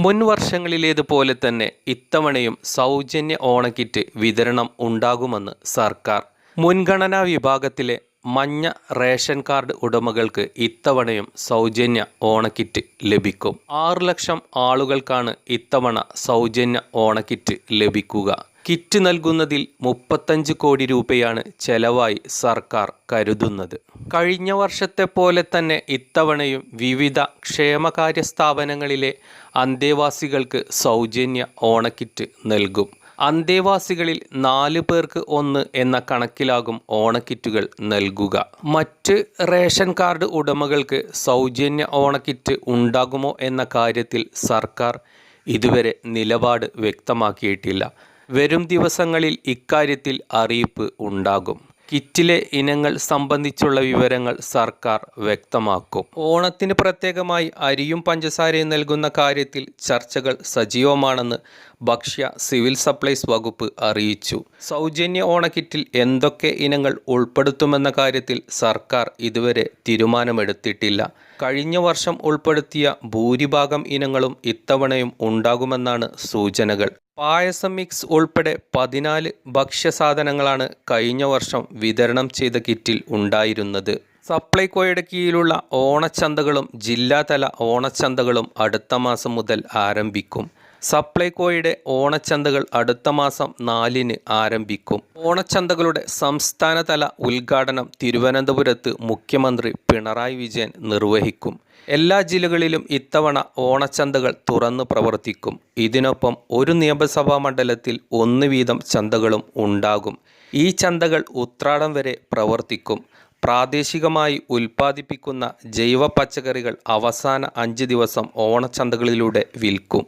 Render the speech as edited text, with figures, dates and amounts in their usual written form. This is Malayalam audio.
മുൻ വർഷങ്ങളിലേതുപോലെ തന്നെ ഇത്തവണയും സൗജന്യ ഓണക്കിറ്റ് വിതരണം ഉണ്ടാകുമെന്ന് സർക്കാർ. മുൻഗണനാ വിഭാഗത്തിലെ മഞ്ഞ റേഷൻ കാർഡ് ഉടമകൾക്ക് ഇത്തവണയും സൗജന്യ ഓണക്കിറ്റ് ലഭിക്കും. 6 ലക്ഷം ആളുകൾക്കാണ് ഇത്തവണ സൗജന്യ ഓണക്കിറ്റ് ലഭിക്കുക. കിറ്റ് നൽകുന്നതിൽ 35 കോടി രൂപയാണ് ചെലവായി സർക്കാർ കരുതുന്നത്. കഴിഞ്ഞ വർഷത്തെ പോലെ തന്നെ ഇത്തവണയും വിവിധ ക്ഷേമകാര്യ സ്ഥാപനങ്ങളിലെ അന്തേവാസികൾക്ക് സൗജന്യ ഓണക്കിറ്റ് നൽകും. അന്തേവാസികളിൽ 4 പേർക്ക് 1 എന്ന കണക്കിലാകും ഓണക്കിറ്റുകൾ നൽകുക. മറ്റ് റേഷൻ കാർഡ് ഉടമകൾക്ക് സൗജന്യ ഓണക്കിറ്റ് ഉണ്ടാകുമോ എന്ന കാര്യത്തിൽ സർക്കാർ ഇതുവരെ നിലപാട് വ്യക്തമാക്കിയിട്ടില്ല. വരും ദിവസങ്ങളിൽ ഇക്കാര്യത്തിൽ അറിയിപ്പ് ഉണ്ടാകും. കിറ്റിലെ ഇനങ്ങൾ സംബന്ധിച്ചുള്ള വിവരങ്ങൾ സർക്കാർ വ്യക്തമാക്കും. ഓണത്തിന് പ്രത്യേകമായി അരിയും പഞ്ചസാരയും നൽകുന്ന കാര്യത്തിൽ ചർച്ചകൾ സജീവമാണെന്ന് ഭക്ഷ്യ സിവിൽ സപ്ലൈസ് വകുപ്പ് അറിയിച്ചു. സൗജന്യ ഓണക്കിറ്റിൽ എന്തൊക്കെ ഇനങ്ങൾ ഉൾപ്പെടുത്തുമെന്ന കാര്യത്തിൽ സർക്കാർ ഇതുവരെ തീരുമാനമെടുത്തിട്ടില്ല. കഴിഞ്ഞ വർഷം ഉൾപ്പെടുത്തിയ ഭൂരിഭാഗം ഇനങ്ങളും ഇത്തവണയും ഉണ്ടാകുമെന്നാണ് സൂചനകൾ. പായസം മിക്സ് ഉൾപ്പെടെ 14 ഭക്ഷ്യസാധനങ്ങളാണ് കഴിഞ്ഞ വർഷം വിതരണം ചെയ്ത കിറ്റിൽ ഉണ്ടായിരുന്നത്. സപ്ലൈകോയുടെ കീഴിലുള്ള ഓണച്ചന്തകളും ജില്ലാതല ഓണച്ചന്തകളും അടുത്ത മാസം മുതൽ ആരംഭിക്കും. സപ്ലൈകോയുടെ ഓണച്ചന്തകൾ അടുത്ത മാസം 4-ന് ആരംഭിക്കും. ഓണച്ചന്തകളുടെ സംസ്ഥാനതല ഉദ്ഘാടനം തിരുവനന്തപുരത്ത് മുഖ്യമന്ത്രി പിണറായി വിജയൻ നിർവഹിക്കും. എല്ലാ ജില്ലകളിലും ഇത്തവണ ഓണച്ചന്തകൾ തുറന്നു പ്രവർത്തിക്കും. ഇതിനൊപ്പം ഒരു നിയമസഭാ മണ്ഡലത്തിൽ 1 വീതം ചന്തകളും ഉണ്ടാകും. ഈ ചന്തകൾ ഉത്രാടം വരെ പ്രവർത്തിക്കും. പ്രാദേശികമായി ഉൽപ്പാദിപ്പിക്കുന്ന ജൈവ പച്ചക്കറികൾ അവസാന 5 ദിവസം ഓണച്ചന്തകളിലൂടെ വിൽക്കും.